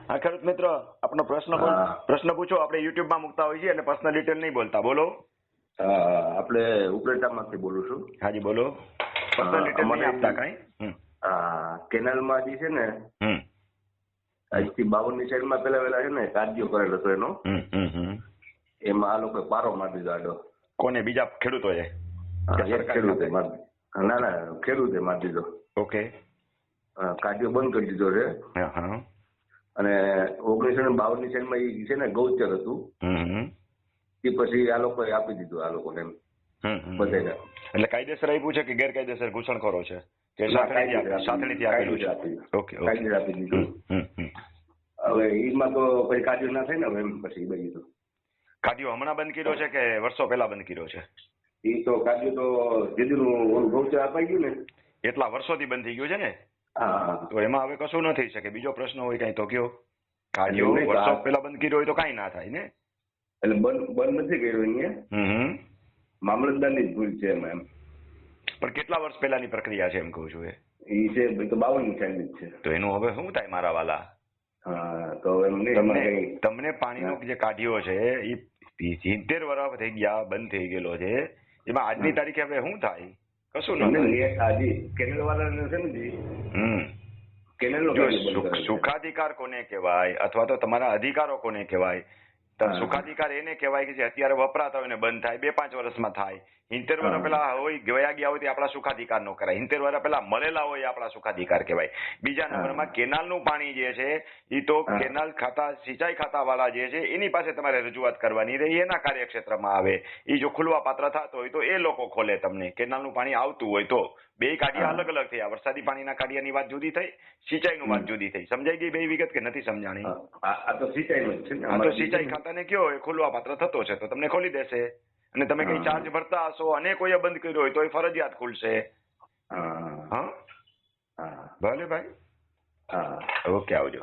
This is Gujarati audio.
હા ખેડૂત મિત્ર, આપનો પ્રશ્ન પૂછો. આપણે યુટ્યુબ માં મૂકતા હોય છે અને પર્સનલ ડિટેલ નહીં બોલતા. બોલો. આપણે ઉપલેટામાંથી બોલું છું. હાજી બોલો. પર્સનલ ડિટેલ નહીં આપતા કાંઈ. કેનાલમાં જે છે ને આજથી 52 ની સાઈડમાં પેલા છે ને કાર્યો કરેલો હતો એનો. એમાં આ લોકો પારો મારી દીધો આડો. કોને? બીજા ખેડૂતોએ? ખેડૂતે ના ખેડૂતે મારી દીધો. ઓકે. કાર્યો બંધ કરી દીધો છે. અને 1952 ની સાઈડમાં એ છે ને ગૌચર હતું. એ પછી આ લોકોએ આપી દીધું આ લોકોને એમ બધાને. એટલે કાયદેસર આપ્યું છે કે ગેરકાયદેસર ઘૂસણખોરો છે કે સાથળીથી આપેલું છે? ઓકે, કાયદેસર આપી દીધું. હવે એમાં તો પછી કાર્યો ના થાય ને હવે એમ પછી બધી તો. કાર્યો હમણાં બંધ કર્યો છે કે વર્ષો પહેલા બંધ કર્યો છે? એ તો કાર્યો તો જેદીનું ઓલું ગૌચર અપાઈ ગયું ને એટલા વર્ષોથી બંધ થઈ ગયું છે ને. હા, તો એમાં હવે કશું ન થઈ શકે. બીજો પ્રશ્ન હોય કઈ તો કયો. કાર્યો વર્ષો પહેલા બંધ કર્યો હોય તો કઈ ના થાય ને. એટલે બંધ નથી કર્યો અહીંયા. મામલતદારની જ ભૂલ છે એમાં એમ. પણ કેટલા વર્ષ પહેલાની પ્રક્રિયા છે એમ કહું છું? એ છે તો 52 ની સાઈડ જ છે. તો એનું હવે શું થાય મારા વાલા? તો તમને પાણીનો જે કાઢ્યો છે એ 70 વર્ષ થઈ ગયા, બંધ થઈ ગયેલો છે. એમાં આજની તારીખે હવે શું થાય? કશું ન કેનલ વાળાને છે ને કેનલ સુખાધિકાર કોને કહેવાય અથવા તો તમારા અધિકારો કોને કહેવાય? સુખાધિકાર એને કહેવાય કે જે અત્યારે વપરાતા હોય ને બંધ થાય 2-5 વર્ષમાં થાય. 70 વર્ષ પેલા હોય ગયા હોય તે આપણા સુખાધિકાર નો કરાય. 70 વર્ષ પેલા મળેલા હોય આપણા સુખાધિકાર કહેવાય. બીજા નંબરમાં કેનાલનું પાણી જે છે એ તો કેનાલ ખાતા, સિંચાઈ ખાતા વાળા જે છે એની પાસે તમારે રજૂઆત કરવાની રહી, એના કાર્યક્ષેત્રમાં આવે. એ જો ખુલવા પાત્ર થતો હોય તો એ લોકો ખોલે તમને. કેનાલનું પાણી આવતું હોય તો બે કાઢિયા અલગ અલગ થયા. વરસાદી પાણીના કાઢિયાની વાત જુદી થઈ, સિંચાઈનું વાત જુદી થઈ. સમજાઈ ગઈ બે વિગત કે નથી સમજાણી? આ તો સિંચાઈનું છે. આ તો સિંચાઈ ખાતાને કયો એ ખુલવા પાત્ર થતો છે તો તમને ખોલી દેશે. અને તમે કઈ ચાર્જ ભરતા હશો અને કોઈએ બંધ કર્યો હોય તો એ ફરજિયાત ખુલશે. હા ભલે ભાઈ. ઓકે, આવજો.